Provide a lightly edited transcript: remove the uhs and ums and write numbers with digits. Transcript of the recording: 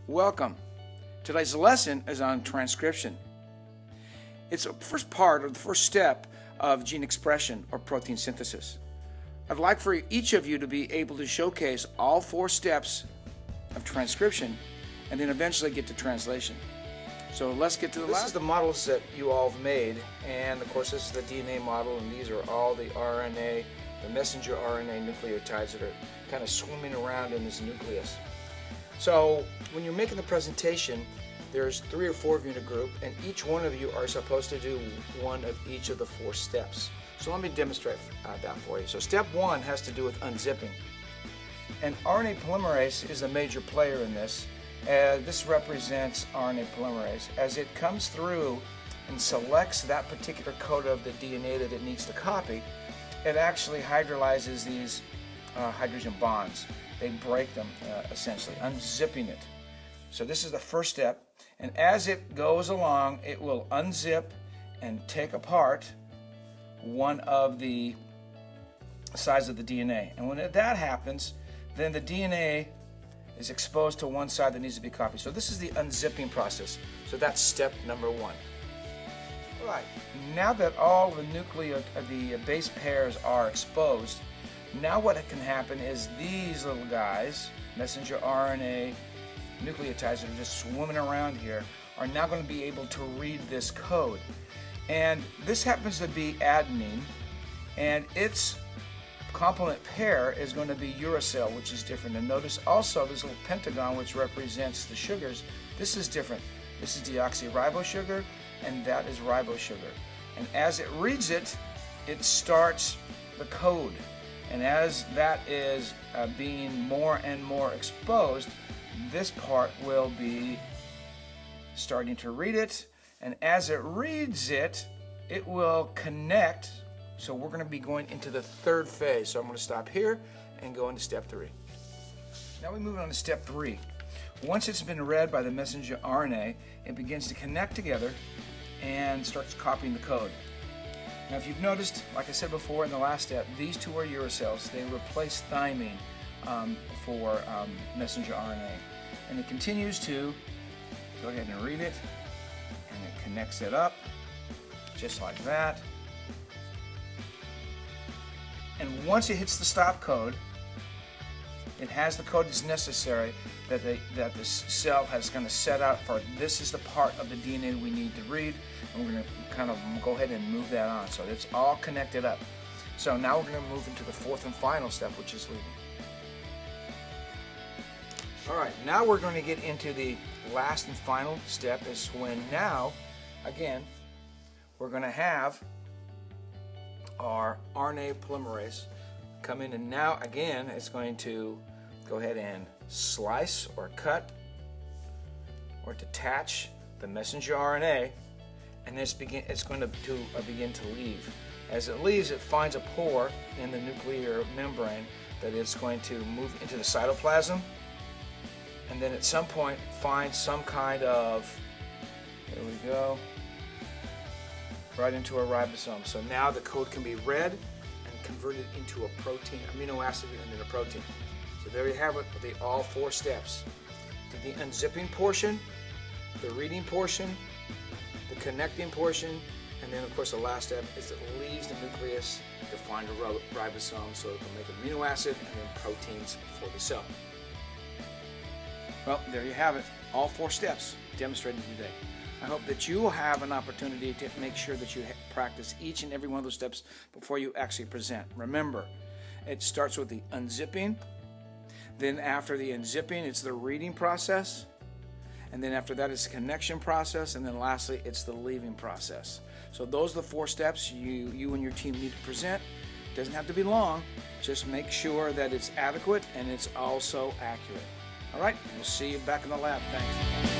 Welcome. Today's lesson is on transcription. It's the first part or the first step of gene expression or protein synthesis. I'd like for each of you to be able to showcase all 4 steps of transcription and then eventually get to translation. So let's get to the last. This is the models that you all have made, and of course this is the DNA model, and these are all the RNA, the messenger RNA nucleotides that are kind of swimming around in this nucleus. So when you're making the presentation, there's 3 or 4 of you in a group, and each one of you are supposed to do one of each of the 4 steps. So let me demonstrate that for you. So step 1 has to do with unzipping. And RNA polymerase is a major player in this. This represents RNA polymerase. As it comes through and selects that particular code of the DNA that it needs to copy, it actually hydrolyzes these hydrogen bonds. They break them, essentially, unzipping it. So this is the first step, and as it goes along, it will unzip and take apart one of the sides of the DNA. And when that happens, then the DNA is exposed to one side that needs to be copied. So this is the unzipping process. So that's step number 1. All right. Now that all the base pairs are exposed, now what can happen is these little guys, messenger RNA nucleotides that are just swimming around here, are now going to be able to read this code. And this happens to be adenine, and its complement pair is going to be uracil, which is different. And notice also this little pentagon, which represents the sugars. This is different. This is deoxyribosugar, and that is ribosugar. And as it reads it, it starts the code. And as that is being more and more exposed, this part will be starting to read it. And as it reads it, it will connect. So we're going to be going into the 3rd phase. So I'm going to stop here and go into step 3. Now we move on to step 3. Once it's been read by the messenger RNA, it begins to connect together and starts copying the code. Now if you've noticed, like I said before in the last step, these 2 are uracils. They replace thymine for messenger RNA. And it continues to go ahead and read it, and it connects it up just like that. And once it hits the stop code, it has the code that's necessary that the cell has kind of set out for. This is the part of the DNA we need to read, and we're going to kind of go ahead and move that on. So it's all connected up. So now we're going to move into the 4th and final step, which is leaving. All right, now we're going to get into the last and final step, is when now, again, we're going to have our RNA polymerase come in, and now again it's going to go ahead and slice or cut or detach the messenger RNA, and it's going to begin to leave. As it leaves, it finds a pore in the nuclear membrane that it's going to move into the cytoplasm, and then at some point find some kind of, there we go, right into a ribosome. So now the code can be read and converted into a protein, amino acid, and then a protein. So there you have it, all 4 steps. The unzipping portion, the reading portion, the connecting portion, and then of course the last step is it leaves the nucleus to find a ribosome so it can make amino acid and then proteins for the cell. Well, there you have it, all 4 steps demonstrated today. I hope that you will have an opportunity to make sure that you practice each and every one of those steps before you actually present. Remember, it starts with the unzipping, then after the unzipping, it's the reading process, and then after that, it's the connection process, and then lastly, it's the leaving process. So those are the 4 steps you and your team need to present. It doesn't have to be long, just make sure that it's adequate and it's also accurate. All right, we'll see you back in the lab. Thanks.